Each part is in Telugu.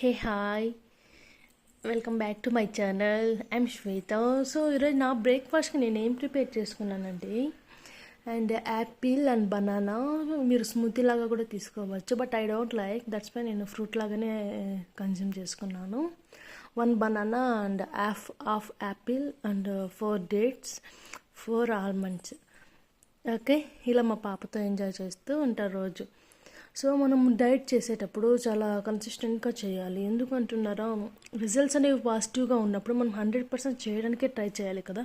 Hey, hi. Welcome back to my channel. I'm Shweta. So ఈరోజు నా బ్రేక్ఫాస్ట్కి నేను ఏం ప్రిపేర్ చేసుకున్నానండి, అండ్ యాపిల్ అండ్ బనానా. మీరు స్మూతీ లాగా కూడా తీసుకోవచ్చు, but I don't like, that's why నేను ఫ్రూట్ లాగానే కన్జ్యూమ్ చేసుకున్నాను. 1 banana and half apple and 4 dates, 4 almonds. Okay, ఇలా మా పాపతో ఎంజాయ్ చేస్తూ ఉంటారు రోజు. సో మనం డైట్ చేసేటప్పుడు చాలా కన్సిస్టెంట్గా చేయాలి. ఎందుకు అంటున్నారా, రిజల్ట్స్ అనేవి పాజిటివ్గా ఉన్నప్పుడు మనం 100% చేయడానికే ట్రై చేయాలి కదా.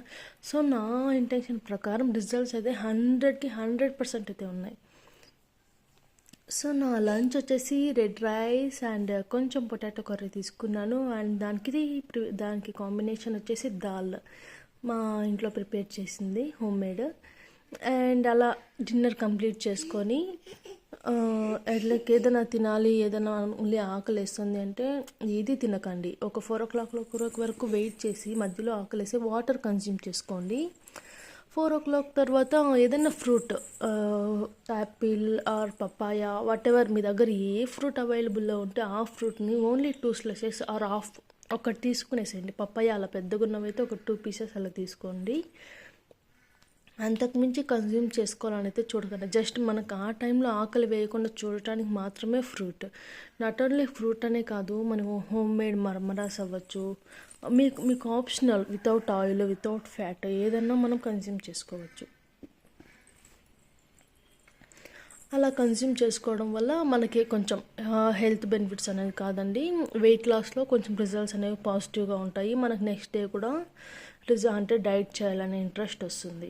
సో నా ఇంటెన్షన్ ప్రకారం రిజల్ట్స్ అయితే 100కి 100% అయితే ఉన్నాయి. సో నా లంచ్ వచ్చేసి రెడ్ రైస్ అండ్ కొంచెం పొటాటో కర్రీ తీసుకున్నాను. అండ్ దానికి కాంబినేషన్ వచ్చేసి దాల్, మా ఇంట్లో ప్రిపేర్ చేసింది, హోమ్ మేడ్. అండ్ అలా డిన్నర్ కంప్లీట్ చేసుకొని లైక్ ఏదైనా తినాలి, ఏదైనా ఓన్లీ ఆకలి వేస్తుంది అంటే ఏది తినకండి. ఒక 4 o'clock వరకు వెయిట్ చేసి మధ్యలో ఆకలేసి వాటర్ కన్జ్యూమ్ చేసుకోండి. 4 o'clock తర్వాత ఏదైనా fruit, apple or papaya, whatever మీ దగ్గర ఏ ఫ్రూట్ అవైలబుల్లో ఉంటే ఆ ఫ్రూట్ని ఓన్లీ 2 slices ఆర్ హాఫ్ ఒకటి తీసుకునేసేయండి. పపాయ అలా పెద్దగా ఉన్నవైతే ఒక 2 pieces అలా తీసుకోండి. అంతకుమించి కన్జ్యూమ్ చేసుకోవాలని అయితే చూడకండి. జస్ట్ మనకు ఆ టైంలో ఆకలి వేయకుండా చూడటానికి మాత్రమే ఫ్రూట్. నాట్ ఓన్లీ ఫ్రూట్ అనే కాదు, మనము హోమ్ మేడ్ మరమరాస్ అవ్వచ్చు, మీకు optional, without oil, without fat ఏదన్నా మనం కన్జ్యూమ్ చేసుకోవచ్చు. అలా కన్జ్యూమ్ చేసుకోవడం వల్ల మనకి కొంచెం హెల్త్ బెనిఫిట్స్ అనేవి కాదండి, వెయిట్ లాస్లో కొంచెం రిజల్ట్స్ అనేవి పాజిటివ్గా ఉంటాయి. మనకు నెక్స్ట్ డే కూడా అంటే డైట్ చేయాలనే ఇంట్రెస్ట్ వస్తుంది.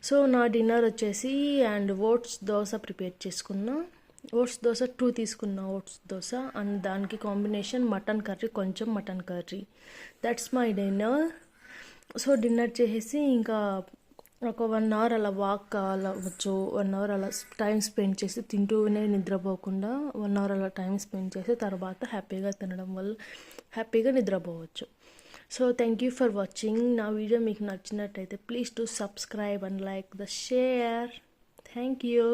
సో నా డిన్నర్ వచ్చేసి అండ్ ఓట్స్ దోశ ప్రిపేర్ చేసుకున్నా. ఓట్స్ దోశ 2 తీసుకున్నా, ఓట్స్ దోశ. అండ్ దానికి కాంబినేషన్ మటన్ కర్రీ, కొంచెం mutton curry. That's my dinner. So dinner చేసేసి ఇంకా ఒక 1 hour అలా వాక్ అవ్వచ్చు, 1 hour అలా టైం స్పెండ్ చేసి, తింటూనే నిద్రపోకుండా 1 hour అలా టైం స్పెండ్ చేసి తర్వాత హ్యాపీగా తినడం వల్ల హ్యాపీగా నిద్రపోవచ్చు. So thank you for watching. నా వీడియో మీకు నచ్చినట్టయితే please to subscribe and like the share. Thank you.